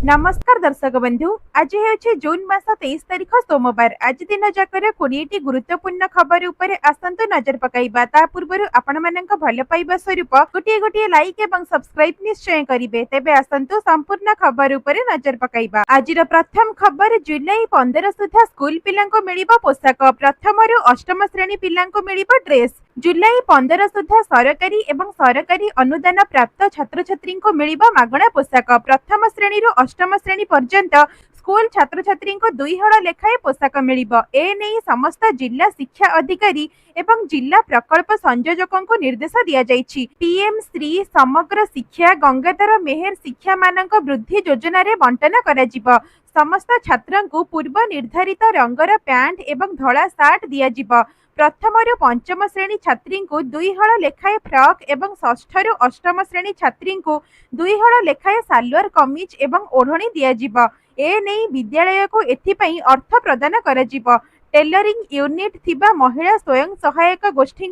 नमस्कार दर्शक बंधु आज है जून मास 23 तारिख सोमवार। आज दिन जाकर 20टी गुरुत्वपूर्ण खबर उपरे आसंतु नजर पकाइबा। ता पूर्व आपण मानक भल पाइबा स्वरूप गोटे गोटे लाइक एवं सब्सक्राइब निश्चय करिवे। तेबे आसंतु संपूर्ण खबर उपरे नजर पकाइबा। आजिर प्रथम खबर जुलाई 15 सुधा स्कूल पिलांको मिलिबो पोशाक। प्रथम रु अष्टम श्रेणी पिलांको मिलिबो ड्रेस। जुलाई 15 सुधा सरकारी एवं सरकारी अनुदान प्राप्त छात्र छात्री को मिलिबो मागणा पोशाक। प्रथम श्रेणी रु अष्टम श्रेणी पर्यंत स्कूल छात्र छात्री को 2 हल लेखाए पोशाक मिलिबो। ए नै समस्त जिला शिक्षा अधिकारी एवं जिला प्रकल्प संयोजकों को निर्देश दिया जाइछि। पीएम श्री समग्र शिक्षा गंगाधर मेहर शिक्षा मानक वृद्धि योजना रे बंटन कराजिबो। समस्त छात्रन को पूर्व निर्धारित रंगर पैंट एवं धला सार्ट दिया जिबो। प्रथम रु पंचम श्रेणी छात्री को 2 हल लेखाए फ्रॉक एवं षष्ठ रु अष्टम श्रेणी छात्री को 2 हल लेखाए सालवार कमीज एवं ओढ़णी दिया जिबो। ए नै विद्यालय को एथिपई अर्थ प्रदान कराजिबो। टेलरिंग यूनिट थिबा महिला स्वयं सहायक गोष्ठी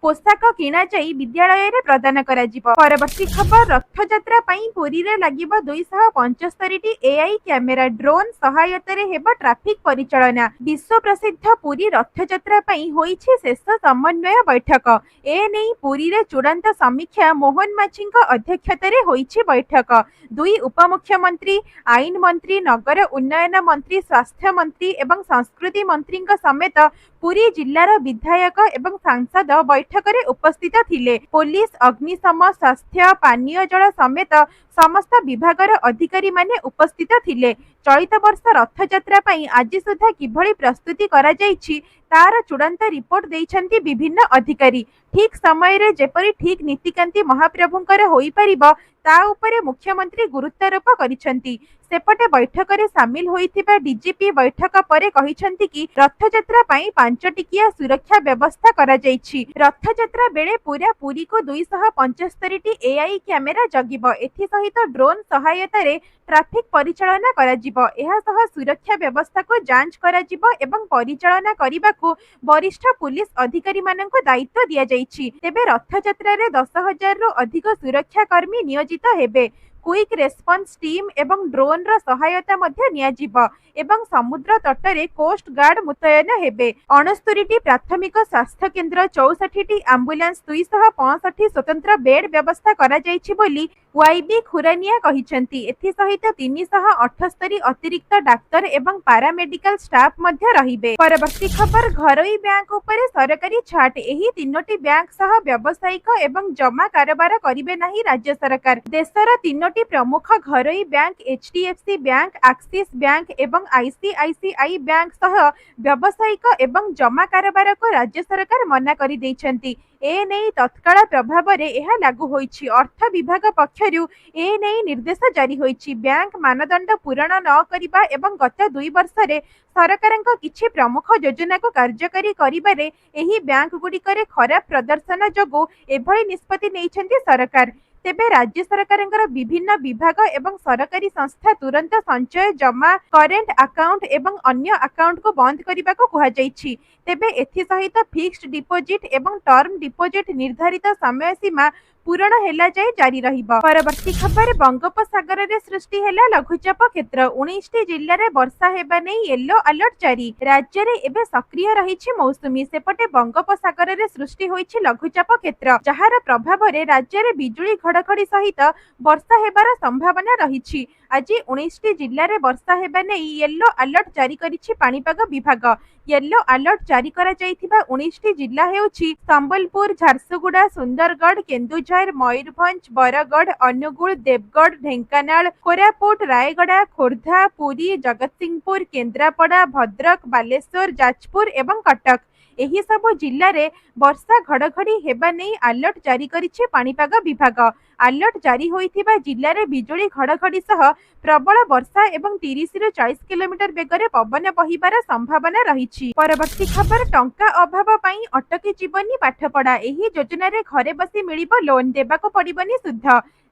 पोशाक किना जाई विद्यालय रे प्रदान कराजिबो। परवर्ती खबर रथयात्रा पई पुरी रे लागिबो 275 टी एआई कैमेरा। ड्रोन सहायता रे हेबो ट्रैफिक परिचालना। विश्व प्रसिद्ध पुरी रथयात्रा पई होईछि शेष समन्वय बैठक। ए नै पुरी रे चूड़ांत समीक्षा मोहन माछीଙ୍କ अध्यक्षता रे होईछि बैठक। 2 उपमुख्यमंत्री, आईन मंत्री, नगर उन्नयन मंत्री, स्वास्थ्य मंत्री एवं संस्कृति मंत्री समेत पुरी जिल्लार विधायक एवं सांसद बैठक रे उपस्थित थिले। पुलिस, अग्निशम, स्वास्थ्य, पानीय जल समेत समस्त विभागर अधिकारी माने उपस्थित थिले। चलित वर्ष रथयात्रा पई आज सुधा किभली प्रस्तुति करा जाइछि तार चूड़ांत रिपोर्ट देइछन्ति विभिन्न अधिकारी। ठीक समय रे जेपरि ठीक नीतिकांति महाप्रभुंकर होई परिबो ता उपरे मुख्यमंत्री गुरुत्वारोप करिछन्ति। सेपटे बैठक रे शामिल होइथिबा डीजीपी बैठक परे कहिछन्ति कि रथयात्रा पई 5 टिकिया सुरक्षा व्यवस्था करा जाइछि। रथयात्रा बेले पूरा पुरी को 275 टी एआई कैमेरा जगिबो। एथि सहित ड्रोन सहायता रे ट्रैफिक परिचालना करा जिवो। एहा सह सुरक्षा व्यवस्था को जांच करा जिवो एवं परिचालना करिबा को वरिष्ठ पुलिस अधिकारी माननको दायित्व दिया जाइछि। तेबे रथयात्रा रे 10,000 रु अधिक सुरक्षा कर्मी नियोजित हेबे। क्विक रेस्पॉन्स टीम एवं ड्रोन रो सहायता मध्य नियाजिबो एवं समुद्र तटरे कोस्ट गार्ड मुतयन हेबे। 69 टी प्राथमिक स्वास्थ्य केन्द्र, 64 टी एम्बुलेंस, 265 स्वतंत्र बेड व्यवस्था करा जाइछि बोली वाईबी खुरानिया कहिसंती। एथि सहित 378 अतिरिक्त डाक्टर एवं पैरामेडिकल स्टाफ मध्य रहिबे। परवर्ती खबर घरोई बैंक उपरे सरकारी छाट। एही 3टी बैंक सह व्यावसायिक एवं जमा कारोबार करिवे नाही राज्य सरकार। देशर 3टी प्रमुख घरोई bank HDFC bank, Axis bank एवं आईसीआईसीआई बैंक सह व्यावसायिक एवं जमा कारोबार को राज्य सरकार मना करि दैछन्ती। ए नै तत्काल प्रभाव रे एहा लागू होईछि। अर्थ विभाग पक्षरु ए नै निर्देश जारी होईछि। बैंक मानदंड पूरण न करिबा एवं गत 2 वर्ष रे सरकारक किछि प्रमुख योजना को कार्यकारी करिबारे एही बैंक गुडिकरे खराब प्रदर्शन जगो एभଳି निष्पत्ति नैछन्ति सरकार। तेबे राज्य सरकारंकर विभिन्न विभाग एवं सरकारी संस्था तुरंत संचय, जमा, करेंट अकाउंट एवं अन्य अकाउंट को बंद करने को कहा जाइछि। तेबे एथि सहित फिक्स्ड डिपोजिट एवं टर्म डिपोजिट निर्धारित समय सीमा पूरण हेला जाय जारी रहिबो। परवर्ती खबर बंगोपसागर रे सृष्टि हेला लघुचाप क्षेत्र। 19 जिल्ला रे वर्षा हेबा नै येलो अलर्ट जारी। राज्य रे एबे सक्रिय रहिछि मौसुमी। सेपटे बंगोपसागर रे सृष्टि होइछि लघुचाप क्षेत्र, जहार प्रभाव रे राज्य रे बिजुली घड़घड़ी सहित वर्षा हेबार संभावना रहिछि। आज 19 जिल्ला रे वर्षा हेबा नै येलो अलर्ट जारी करिछि पाणीपाग विभाग। येलो अलर्ट जारी करा जाइथिबा 19 जिल्ला हेउछि संबलपुर, झारसुगुड़ा, सुंदरगढ़, केन्दुझर, मयूरभंज, बरगढ़, अनुगुल, देवगढ़, ढेंकानाल, कोरापुट, रायगड़ा, खोर्धा, पुरी, जगतसिंहपुर, केन्द्रापड़ा, भद्रक, बालेश्वर, जाजपुर एवं कटक। एही सबो जिल्ला रे वर्षा घड़घड़ी हेबा नै अलर्ट जारी करिछि पाणीपाग विभाग। अलर्ट जारी होइथिबा जिल्ला रे बिजुली घड़घड़ी सह प्रबल वर्षा एवं 30 रु 40 किलोमीटर बेगरे पवन बहिबार संभावना रहिछि। परवर्ती खबर टंका अभाव पई अटकी जीवनी पाठपढ़ा। एही योजना रे घरे बसी मिलिबो लोन, देबाको पड़िबनी सुध।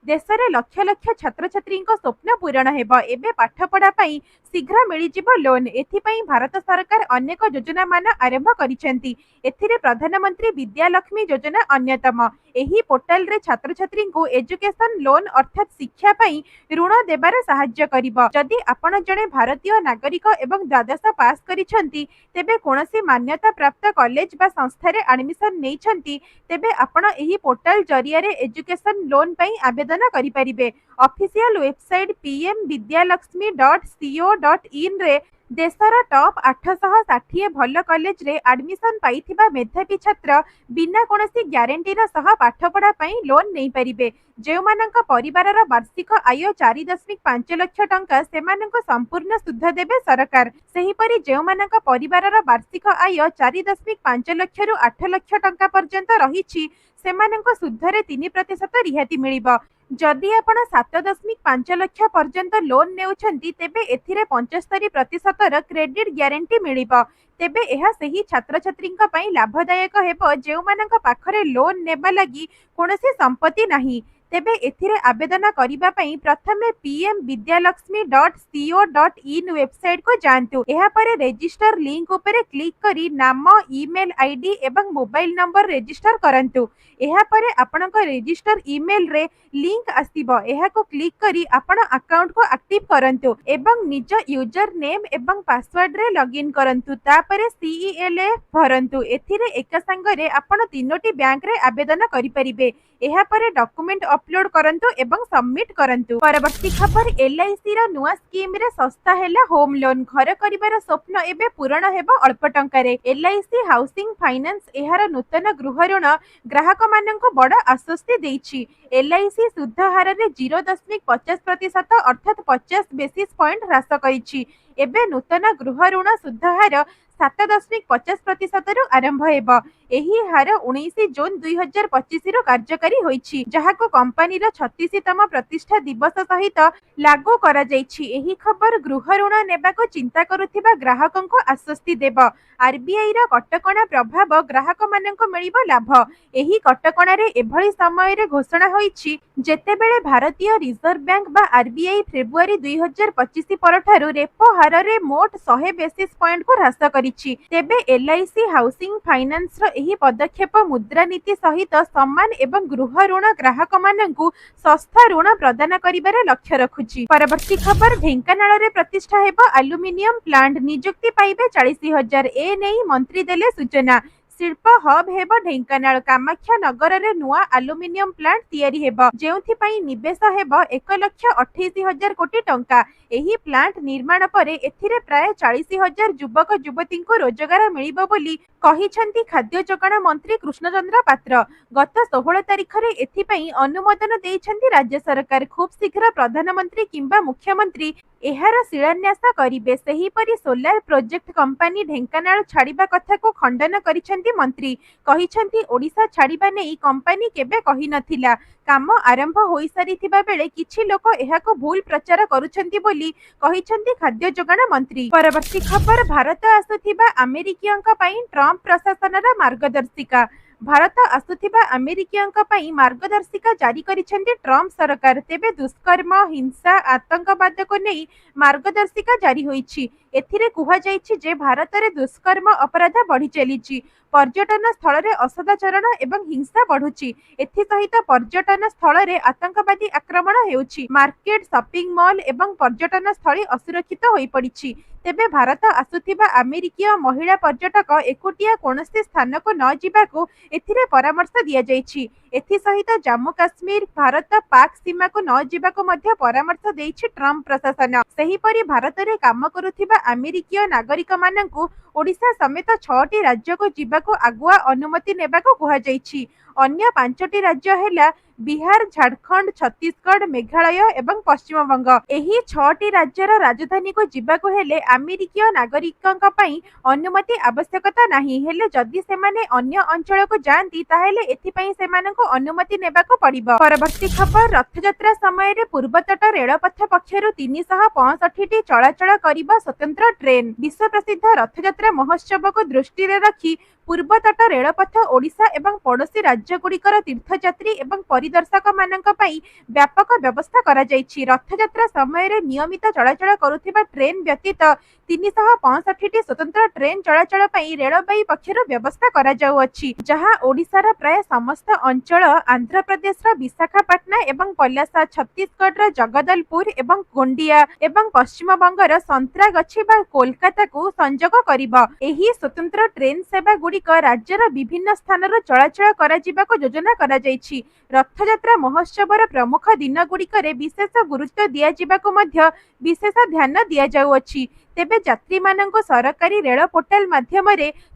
देशर लक्ष लक्ष छात्र छात्री स्वप्न पूरण हेब। एबे पाठपढ़ा पई शीघ्र मिलिजिब लोन। एथिपई भारत सरकार अनेक योजना मान आरंभ करिसेंती। एथिरे प्रधानमंत्री विद्यालक्ष्मी योजना अन्यतम। एही पोर्टल रे छात्र छात्री को एजुकेशन लोन अर्थात शिक्षा पई ऋण देबार सहाय्य करिब। जदि आपण जणे भारतीय नागरिक एवं द्वादश पास करिसेंती तेबे कोनोसी मान्यता प्राप्त कॉलेज बा संस्था रे एडमिशन नेइछंती तेबे आपण एही पोर्टल जरिया रे एजुकेशन लोन पई आवेदन करि परिबे। ऑफिशियल वेबसाइट pmvidyalakshmi.co.in रे देशर टॉप 860 भल कॉलेज रे एडमिशन पाइथिबा मेधावी छात्र बिना कोनोसी ग्यारंटीर सह पाठपढ़ा पई लोन नै परिबे। जेउमानंक परिवारर वार्षिक आय 4.5 लाख टंका सेमानंक संपूर्ण सुध देबे सरकार। सेहीपरि जेउमानंक परिवारर वार्षिक आय 4.5 लाख रु 8 लाख टंका पर्यंत रहिछि सेमानंक सुधरे 3% रिहाती मिलिबो। जदि आपण 7.5 लाख पर्यंत लोन नेउछंती तेबे एथिरे 75% क्रेडिट ग्यारंटी मिलिबो। तेबे एहा सही छात्र छात्रींक पई लाभदायक हेबो जेउमानंक पाखरे लोन नेबा लागि कोनोसी संपत्ति नाही। तेबे एथिरे आवेदन करिबा पई प्रथमे pmvidyalakshmi.co.in वेबसाइट को जानतु। एहा परे रजिस्टर लिंक उपरे क्लिक करी नाम ईमेल आईडी एवं मोबाइल नंबर रजिस्टर करंतु। एहा परे आपनक रजिस्टर ईमेल रे लिंक आसीबो। एहा को क्लिक करी आपण अकाउंट को एक्टिव करंतु एवं निज यूजर नेम एवं पासवर्ड रे लॉगिन करंतु। तापरे CELF भरंतु। एथिरे एक संगरे आपण तीनोटी बैंक रे आवेदन करि परिबे। एहा परे डॉक्यूमेंट अपलोड करंतु एवं सबमिट करंतु। परवर्ती खबर LIC रा नुआ स्कीम रे सस्ता हैला होम लोन। घर करिबार स्वप्न एबे पूरण हेबो अल्प टंका रे। LIC हाउसिंग फाइनेंस एहार नूतन गृह ऋण ग्राहक माननकु बड़ आश्वस्ति देइछि। LIC सुध हार रे 0.50% अर्थात 50 बेसिस पॉइंट ह्रास करिछि। एबे नूतन गृह ऋण सुध हार 7.50% रु आरंभ हेब। एही हार 19 जून 2025 रु कार्यकारी होइछि जहाको कंपनी रो 36तम प्रतिष्ठा दिवस सहित लागू करा जाइछि। एही खबर गृह ऋण नेबाको चिंता करुथिबा ग्राहकंको आश्वस्ति देब। RBI रो कटकणा प्रभाव ग्राहक माननको मिलिबो लाभ। एही कटकणा रे एभली समय रे घोषणा होइछि जेतेबेले भारतीय रिजर्व बैंक बा RBI फेब्रुआरी 2025 परठारु रेपो हार रे मोट 100 बेसिस पॉइंट को ह्रास करिछि। तेबे LIC हाउसिंग फाइनेंस रो एही पदक्षेप मुद्रानीति सहित समान एवं गृह ऋण ग्राहक माननकु सस्ता ऋण प्रदान करिबार लक्ष्य रखुछि। परवर्ती खबर ढेंकानाल रे प्रतिष्ठा हेबो एल्युमिनियम प्लांट। नियुक्ति पाइबे 40,000। ए नै मंत्री देले सूचना। शिल्प हब हेबो ढेंकानाल। कामाख्या नगर रे नुआ एल्युमिनियम प्लांट तैयारी हेबो जेउथि पई निवेश हेबो 1,28,000 कोटी टंका। एही प्लांट निर्माण परे एथिरे प्राय 40,000 युवक युवती को रोजगार मिलिबो बोली कहिछंती खाद्य जोगाण मंत्री कृष्णचंद्र पात्र। गत 16 तारिख रे एथि पई अनुमोदन देइछंती राज्य सरकार। खूब शीघ्र प्रधानमंत्री किंबा मुख्यमंत्री एहार शिलान्यास करिबे। सेहीपरि सोलार प्रोजेक्ट कंपनी ढेंकानाल छाड़िबा कथा को खंडन करिछंती मंत्री। कहिछंती ओडिशा छाड़िबा नै कंपनी केबे कहि नथिला। काम आरंभ होई सारिथिबा बेले किछि लोक एहाको भूल प्रचार करुछंती बोली कहिछंती खाद्य जोगाण मंत्री। परवर्ती खबर भारत आसुथिबा अमेरिकीयंक पई ट्रम्प प्रशासनर मार्गदर्शिका। भारत आसुथिबा अमेरिकीयंक पई मार्गदर्शिका जारी करिछंती ट्रम्प सरकार। तेबे दुष्कर्म हिंसा आतंकवाद को नै मार्गदर्शिका जारी होईछि। एथिरे कुहा जाईछि जे भारत रे दुष्कर्म अपराध बढ़ी चलीछि। पर्यटन स्थल रे असदाचरण एवं हिंसा बढ़ुछि। एथि सहित पर्यटन स्थल रे आतंकवादी आक्रमण हेउछि। मार्केट शॉपिंग मॉल एवं पर्यटन स्थली असुरक्षित होई पड़िछि। तेबे भारत आसुथिबा अमेरिकीय महिला पर्यटक एकुटिया कोनोसी स्थान को न जिबाको एथिरे परामर्श दिया जाईछि। एथि सहित जम्मू काश्मीर भारत पाक सीमा को न जिबाको मध्य परामर्श देइछि ट्रम्प प्रशासन। सेहीपरि भारत रे काम करुथिबा अमेरिकीय नागरिक माननकु ओडिशा समेत 6टी राज्य को जिबाको आगुआ अनुमति नेबाको कुहा जाईछि। अन्य 5टी राज्य हेला बिहार, झारखंड, छत्तीसगढ़, मेघालय एवं पश्चिम बंग। एही 6टी राज्यर राजधानी को जिबाको हेले अमेरिकीय नागरिकंक पई अनुमति आवश्यकता नाही। हेले जदि सेमाने अन्य अंचल को जानती ताहेले एथि पई सेमाननको अनुमति नेबाको पड़िबो। परवर्ती खबर रथयात्रा समय रे पूर्वतट रेलपथ पक्षरु 365टी चलाचल करिबा स्वतंत्र ट्रेन। विश्व प्रसिद्ध रथयात्रा महोत्सव को दृष्टि रे रखी पूर्वतट रेलपथ ओडिशा एवं पड़ोशी राज्यगुड़िकर तीर्थयात्री एवं परिदर्शक मानक पई व्यापक व्यवस्था करा जायछि। रथयात्रा समय रे नियमित चलाचल करुथिबा ट्रेन व्यतीत 365 स्वतंत्र ट्रेन चलाचल पई रेलबाई पक्षरु व्यवस्था करा जाउअछि, जहां ओडिशार प्राय समस्त अंचल, आंध्र प्रदेशर विशाखापट्टनम एवं पलासा, छत्तीसगढ़ जगदलपुर एवं गोंडिया एवं पश्चिम बंगर संतरागछी बा कोलकाता को संजोग करिब। एही स्वतंत्र ट्रेन सेवा गुड़िक राज्यर विभिन्न स्थानर चलाचल करा जिबाको योजना करा जायछि। रथयात्रा महोत्सवर प्रमुख दिन गुड़िकरे विशेष गुरुत्व दिया जिबाको मध्य विशेष ध्यान दिया जाउअछि। तेबे यात्री माननको सरकारी रेल पोर्टाल माध्यम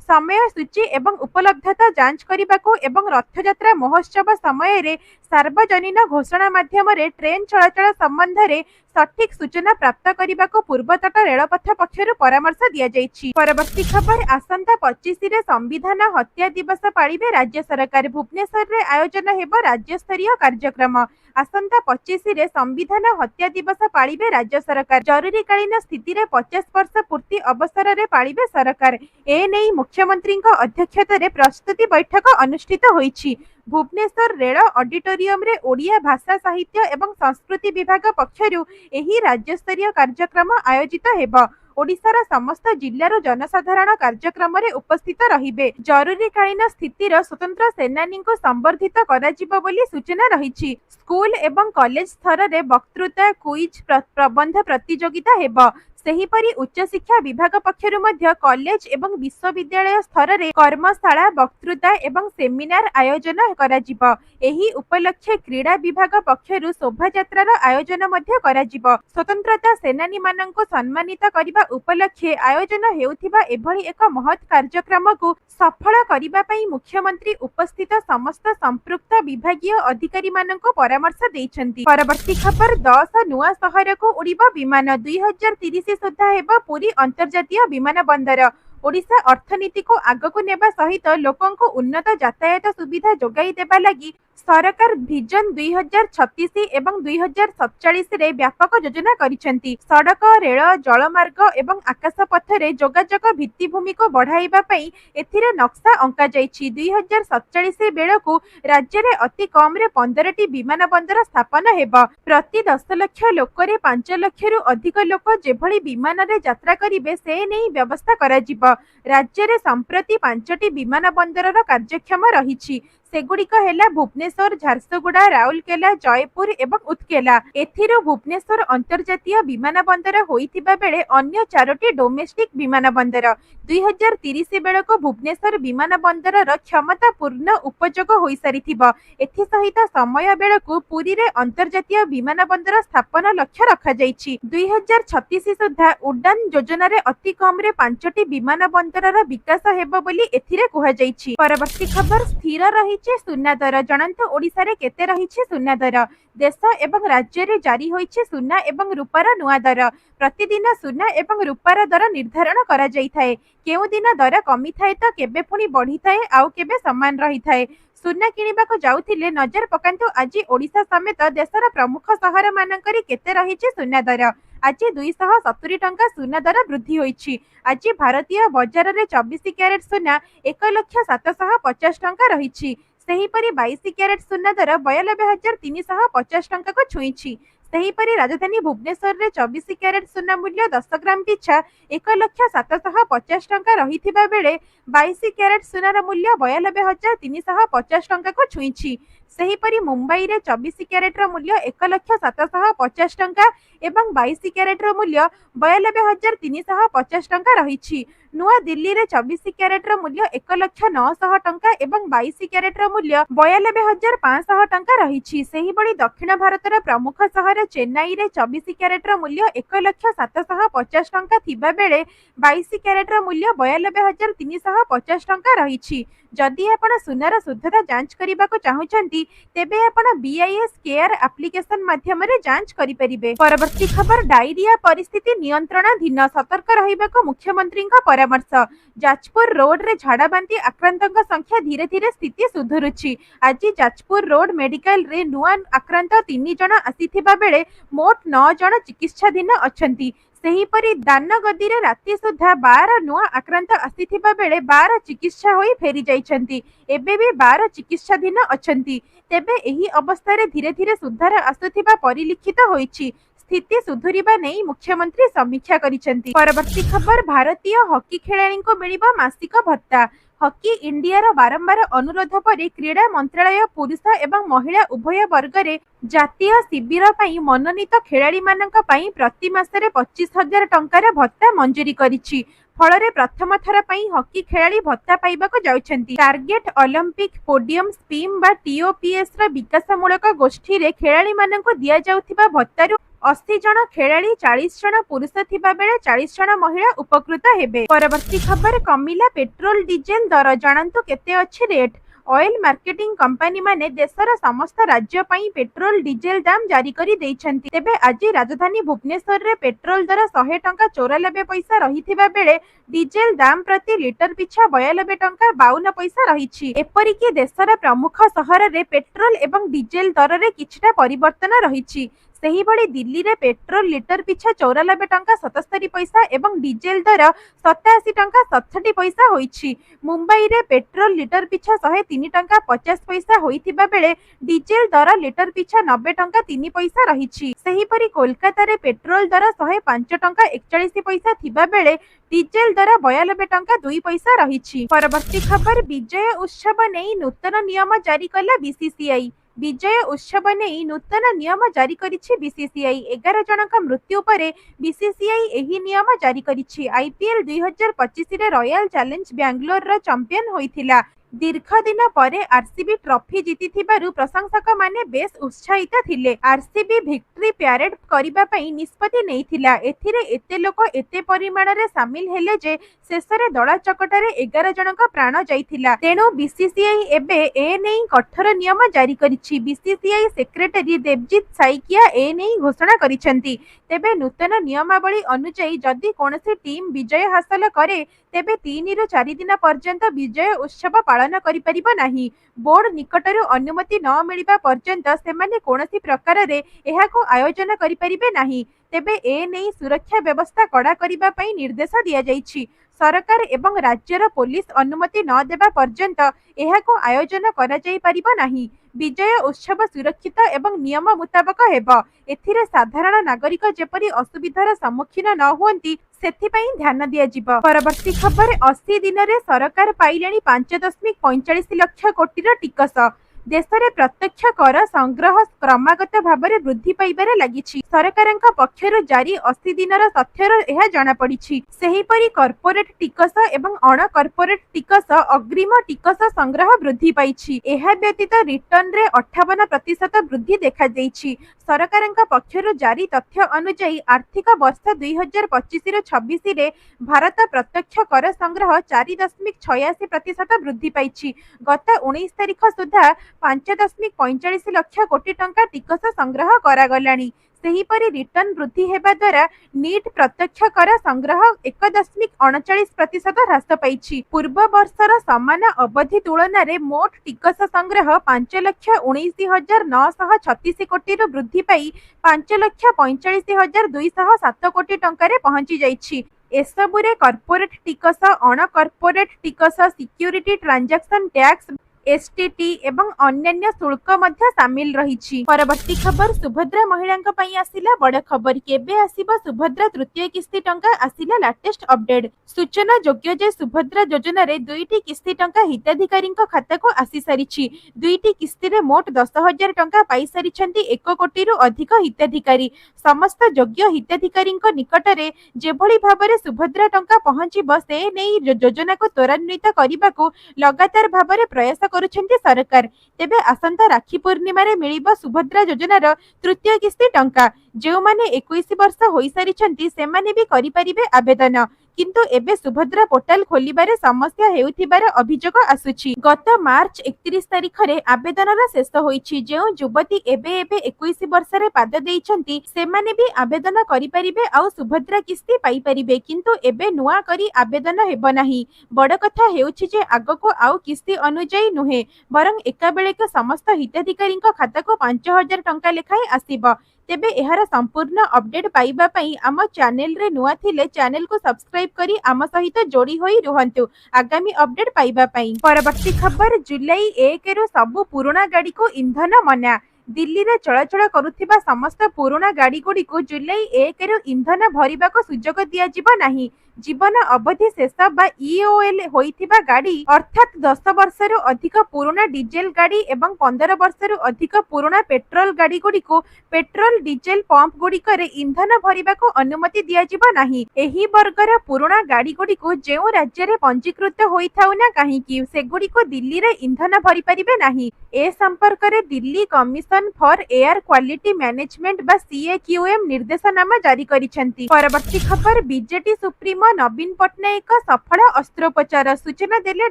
समय सूची एवं उपलब्धता जांच करने एवं रथयात्रा महोत्सव समय रे सार्वजनीन घोषणा माध्यम ट्रेन चलाचल संबंध में सठिक सूचना प्राप्त करने को पूर्वतट रेलपथ पक्षरु परामर्श दिया जायछि। परवर्ती खबर, आसंता 25 रे संविधान हत्या दिवस पालिबे राज्य सरकार। भुवनेश्वर रे आयोजन हेबो राज्य स्तरीय कार्यक्रम। आसंता 25 रे संविधान हत्या दिवस पालिबे राज्य सरकार। जरूरीकालीन स्थिति रे 50 वर्ष पूर्ति अवसर रे पालिबे सरकार। ए नै मुख्यमंत्री अध्यक्षतार प्रस्तुति बैठक अनुष्ठित होईछि। भुवनेश्वर रेल ऑडिटोरियम रे ओडिया भाषा साहित्य एवं संस्कृति विभाग पक्षरु एही राज्य स्तरीय कार्यक्रम आयोजित हेबो। ओडिशार समस्त जिल्लार जनसाधारण कार्यक्रम रे उपस्थित रहिबे। जरूरीकालीन स्थितिर स्वतंत्र सेनानी को संबर्धित करा जिवो बोली सूचना रहिछि। स्कूल एवं कॉलेज स्तर रे वक्तृता, क्विज, प्रबंध प्रतियोगिता हेबो। सेहीपरि उच्च शिक्षा विभाग पक्षरु मध्य कॉलेज एवं विश्वविद्यालय स्तर रे कर्मशाला, वक्तृता एवं सेमिनार आयोजन करा जिवो। एही उपलक्षे क्रीड़ा विभाग पक्षरु शोभायात्रार आयोजन मध्य करा जिवो। स्वतंत्रता सेनानी माननको सम्मानित करिबा उपलक्षे आयोजन हेउथिबा एभली एक महत् कार्यक्रम को सफल करिबा पई मुख्यमंत्री उपस्थित समस्त संपृक्त विभागीय अधिकारी माननको परामर्श दैछन्ति। परवर्ती खबर, 10 नुआ शहर को उड़िबा विमान। 2030 सुधा हेबा पुरी अंतर्जातीय विमान बंदर। ओडिशा अर्थनीति को आगकु नेबा सहित लोकन को उन्नत यातायात सुविधा जोगाई देबा लगी सरकार विजन 2036 एवं 2047 रे व्यापक योजना करिसेंती। सड़क, रेल, जलमार्ग एवं आकाश पथरे जोगाजोग भित्तिभूमि को बढ़ाइबा पई एथिरे नक्शा अंका जायछि। 2047 बेलकु राज्य रे अति कम रे 15टी विमान बंदर स्थापन हेबा। प्रति 10 लाख लोक रे 5 लाख रु अधिक लोक जेभली विमान रे यात्रा करिवे से नै व्यवस्था करा जिवो। राज्य रे संप्रति 5टी विमान बंदरर कार्यक्षम रहिछि। सेगुड़िक हेला भुवनेश्वर, झारसुगुड़ा, राउरकेला, जयपुर एवं उत्केला। एथिरो भुवनेश्वर अंतर्जातीय विमान बंदर होइथिबा बेले अन्य 4टी डोमेस्टिक विमान बंदर। 2030 बेलको भुवनेश्वर विमान बंदरर क्षमता पूर्ण उपयोग होई सारिथिबो। एथि सहित समय बेलको पुरी रे अंतर्जातीय विमान बंदर स्थापन लक्ष्य रखा जायछि। 2036 सुधा उड़ान योजना रे अति कम रे 5टी विमान बंदरर विकास हेबो बोली एथिरे कुहा जायछि। परवर्ती खबर, स्थिर रही सुना दर। जणंतु ओडिशा रे केते रहिछि सुना दर। देश एवं राज्य रे जारी होइछि सुना एवं रूपार नुआ दर। प्रतिदिन सुना एवं रूपार दर निर्धारण करा जाई थाए। केउ दिन दर कमी थाए तो केबे पुनी बढ़ी थाए आउ केबे समान रही थाए। सुना किनिबाको जाउथिले नजर पकांतु आज ओडिशा समेत देशर प्रमुख शहर मानकरी केते रहिछि सुना दर। आज 270 टंका सुना दर वृद्धि होइछि। आज भारतीय बजार रे 24 कैरेट सुना 1,750,000 टंका रहिछि। सेहीपरि 22 कैरेट सुना दर 92,350 टंका को छुईछि। सेहीपरि राजधानी भुवनेश्वर रे 24 कैरेट सुना मूल्य 10 ग्राम पिछा 1,750,000 टंका रहिथिबा बेले 22 कैरेट सुनार मूल्य 92,350 टंका को छुईछि। सेहीपरि मुंबई रे 24 कैरेट रो मूल्य 1,750,000 टंका एवं 22 कैरेट रो मूल्य 92,350 टंका रहिछि। नुआ दिल्ली रे 24 कैरेट रो मूल्य 1,09,000 टंका एवं 22 कैरेट रो मूल्य 92,500 टंका रहिछि। सेही बड़ी दक्षिण भारतर प्रमुख शहर चेन्नई रे 24 कैरेट रो मूल्य 1,750,000 टंका थिबा बेले 22 कैरेट रो मूल्य 92,350 टंका रहिछि। जदि आपण सुनार शुद्धता जांच करबा को चाहुचंती तेबे आपण बीआईएस केयर एप्लीकेशन माध्यम रे जांच करि परिबे। परवर्ती खबर, डायरिया परिस्थिति नियंत्रणाधीन, सतर्क रहिबाको मुख्यमंत्री परामर्श। जाजपुर रोड रे झाड़ाबांती आक्रांतक संख्या धीरे धीरे स्थिति सुधुरुछि। आज जाजपुर रोड मेडिकल रे नुआ आक्रांत 3 जण आसीथिबा बेले मोट 9 जण चिकित्साधीन अछंती। सेहीपरि दानगदीरे राति सुधा 12 नुआ आक्रांत आसीथिबा बेले 12 चिकित्सा होई फेरी जाइछन्ति। एबे भी 12 चिकित्साधीन अछन्ति। तेबे एही अवस्थारे धीरे धीरे सुधार आसुथिबा परिलिखित होइछि। स्थिति सुधुरिबा नेई मुख्यमंत्री समीक्षा करिसेंति। परवर्ती खबर, भारतीय हॉकी खेलाड़ीको मिलिबा मासिक भत्ता। हॉकी इंडियार बारंबार अनुरोध पर क्रीड़ा मंत्रालय पुरुष एवं महिला उभय वर्गरे जातीय शिविर पई मनोनीत खेलाड़ी मानक पई प्रति मासरे 25,000 टंकार भत्ता मंजूरी करिछि। फଳରେ प्रथम थर पई हॉकी खेलाड़ी भत्ता पाइबाको जाउछन्ति। टार्गेट ओलंपिक पोडियम स्कीम बा टीओपीएस र विकासमूलक गोष्ठी रे खेलाड़ी मानक दिया जाउथिबा भत्तारु 80 जन खेलाड़ी 40 जन पुरुष थिबा बेले 40 जन महिला उपकृत हेबे। परवर्ती खबर, कमिला पेट्रोल डीजेल दर, जानंतु केते अछि रेट। ऑयल मार्केटिंग कंपनी माने देशर समस्त राज्य पई पेट्रोल डीजेल दाम जारी करी दैछन्ति। तेबे आज राजधानी भुवनेश्वर रे पेट्रोल दर 100 टंका 94 पैसा रहिथिबा बेले डीजेल दाम प्रति लिटर पिछा 92 टंका 52 पैसा रहिछि। एपरिकी देशर प्रमुख सहर रे पेट्रोल एवं डीजेल दर रे किछटा परिवर्तन रहिछि। सेहीभଳି दिल्ली रे पेट्रोल लिटर पिछा 94 टंका 77 पैसा एवं डीजेल दर 87 टंका 67 पैसा होइछि। मुंबई रे पेट्रोल लिटर पिछा 103 टंका 50 पैसा होइथिबा बेले डीजेल दर लिटर पिछा 90 टंका 3 पैसा रहिछि। सेहीपरि कोलकाता रे पेट्रोल दर 105 टंका 41 पैसा थिबा बेले डीजेल दर 92 टंका 2 पैसा रहिछि। परवर्ती खबर, विजय उत्सव नेई नूतन नियम जारी कला बीसीसीआई। विजय उत्सव नेई नूतन नियम जारी करिछि बीसीसीआई। 11 जनक मृत्यु परे बीसीसीआई एही नियम जारी करिछि। आईपीएल 2025 रे रॉयल चैलेंज बैंगलोर रो चैंपियन होइथिला। दीर्घ दिन परे आरसीबी ट्रॉफी जीतिथिबारु प्रशंसक माने बेस उत्साहित थिले। आरसीबी विक्ट्री प्यारेड करिबा पई निष्पत्ति नेइथिला। एथिरे एते लोक एते परिमाण रे शामिल हेले जे शेषरे दड़ा चकटारे 11 जनक प्राण जाइथिला। तेणु बीसीसीआई एबे ए नेई कठोर नियम जारी करिछि। बीसीसीआई सेक्रेटरी देवजीत साइकिया ए नेई घोषणा करिसेंति। तेबे नूतन नियमावली अनुसार जदि कोनोसी टीम विजय हासिल करे तेबे 3 रु 4 दिन पर्यंत विजय उत्सव पालन करि परिबो नाही। बोर्ड निकटरू अनुमति न मिलिबा पर्यंत सेमाने कोनोसी प्रकार रे एहाको आयोजन करि परिबे नाही। तेबे ए नेई सुरक्षा व्यवस्था कड़ा करिबा पई निर्देश दिया जाइछि। सरकार एवं राज्यर पुलिस अनुमति न देबा पर्यंत एहाको आयोजन करा जाई परिबो नाही। विजय उत्सव सुरक्षित एवं नियम मुताबक हेब। एथिरे साधारण नागरिक जेपरि असुविधार सम्मुखीन न हुअंती सेथिपई ध्यान दिया जिवो। परवर्ती खबर, 80 दिन रे सरकार पाइलेनी 5.45 लाख कोटी टिकस। देशरे प्रत्यक्ष कर संग्रह क्रमागत भाବରେ वृद्धि पाइबारे लागिछि। सरकारक पक्षरु जारी 80 दिनर तथ्यर एहा जणा पड़िछि। सेहीपरि कॉर्पोरेट टिकस एवं अण कॉर्पोरेट टिकस अग्रिम टिकस संग्रह वृद्धि पाइछि। एहा व्यतीत रिटर्न रे 58% वृद्धि देखा दैछि। सरकारक पक्षरु जारी तथ्य अनुसार आर्थिक वर्ष 2025-26 रे भारत प्रत्यक्ष कर संग्रह 4.86% वृद्धि पाइछि। गत 19 तारिख सुधा 5.45 लाख कोटी टंका टिकस संग्रह करागलानी। सेहीपरि रिटर्न वृद्धि हेबा द्वारा नीट प्रत्यक्ष कर संग्रह 1.39% ह्रास पाइछि। पूर्व वर्षर समान अवधि तुलन में मोट टिकस संग्रह 5,19,936 कोटी वृद्धि पाई 5,45,207 कोटी टंकारे पहुंची जाइछि। एसबुरे कॉर्पोरेट टिकस, अण कॉर्पोरेट टिकस, सिक्यूरिटी ट्रांजैक्शन टैक्स, एसटीटी एवं अन्यान्य शुल्क मध्य शामिल रहिछि। परवर्ती खबर, सुभद्रा महिलांक पई आसिला बड़ खबर। केबे आसीबो सुभद्रा तृतीय किस्ती टंका, आसिला लेटेस्ट अपडेट। सूचना योग्य जे सुभद्रा योजना रे 2टी किस्ती टंका हिताधिकारींक खाता को आसी सारिछि। 2टी किस्ती रे मोट 10,000 टंका पाई सारिछन्ति 1 कोटी रु अधिक हिताधिकारी। समस्त योग्य हिताधिकारींक निकटरे जेभଳି भाबरे सुभद्रा टंका पहुंचिबो से नेई योजना को त्वरान्वित करिबाकू लगातार भाबरे प्रयास करुछन्ति सरकार। तेबे आसंता राखी पूर्णिमा रे मिलिबो सुभद्रा योजनार तृतीय किस्ती टंका। जो माने 21 वर्ष होई सारिछन्ति सेमाने भी करि परिबे आवेदन। किंतु एबे सुभद्रा पोर्टाल खोलिबारे समस्या हेउथिबार अभियोग आसुछि। गत मार्च 31 तारिख रे आवेदनर शेष होईछि। जो युवती एबे 21 वर्ष रे पाद देइछन्ति सेमाने भी आवेदन करि परिबे आ सुभद्रा किस्ती पाई परिबे। किंतु एबे नुआ करी आवेदन हेबो नाही। बड़ कथा हेउछि जे आगको आउ किस्ती अनुଯାयी नुहे बरं एका बेलेके समस्त हिताधिकारींक खाता को 5,000 टंका लेखाए आसीबो। तेबे एहार संपूर्ण अपडेट पाइबा पई आम चैनल रे नुआ थिले चैनल को सब्सक्राइब करी आम सहित जोड़ी होई रुहंतु आगामी अपडेट पाइबा पई। परवर्ती खबर जुलाई 1 रु सबु पुराना गाड़ी को ईंधन मना। दिल्ली रे चलाचल करुथिबा समस्त पुराना गाड़ी गुडी को जुलाई 1 रु ईंधन भरिबा को सुजोग दिया जिबो नाही। जीवन अवधि शेष बा ईओएल होइथिबा गाड़ी अर्थात 10 वर्षर अधिक पुराना डीजेल गाड़ी एवं 15 वर्षर अधिक पुराना पेट्रोल गाड़ी गुडी को पेट्रोल डीजेल पंप गुड़िकर ईंधन भरिबा को अनुमति दियाजिबो नाही। एही वर्गर पुराना गाड़ी गुडी को जेउ राज्य रे पंजीकृत होइथाउ ना काहेकि सेगुडी को दिल्ली रे ईंधन भरि परिबे नाही। ए संपर्क रे Delhi commission for air quality management बा सीएक्यूएम निर्देशनामा जारी करिसेंती। परवर्ती खबर बीजेटी सुप्रीमो नवीन पट्टनायक सफल अस्त्रोपचार सूचना देले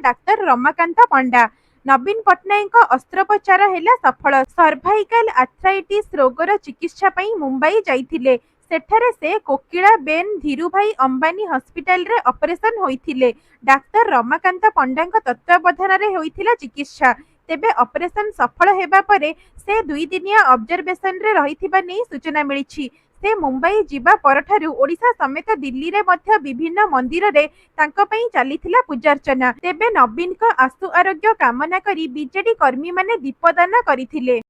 डाक्टर रमाकांत पंडा। नवीन पट्टनायक अस्त्रोपचार हेला सफल। सर्वाइकल आर्थराइटिस रोगर चिकित्सा पई मुंबई जाइथिले। सेठारे से कोकिला बेन धीरुभाई अंबानी हॉस्पिटल रे ऑपरेशन होइथिले। डाक्टर रमाकांत पंडांक तत्वावधान रे होइथिला चिकित्सा। तेबे ऑपरेशन सफल हेबा परे से 2 दिनिया ऑब्जर्वेशन रे रहिथिबा नै सूचना मिलिछि। से मुंबई जीवा परठारु ओडिशा समेत दिल्ली रे मध्य विभिन्न मंदिर रे तांको पई चलीथिला पूजार्चना। तेबे नवीन को आशु आरोग्य कामना करी बीजेडी कर्मी माने दीपदान करिथिले।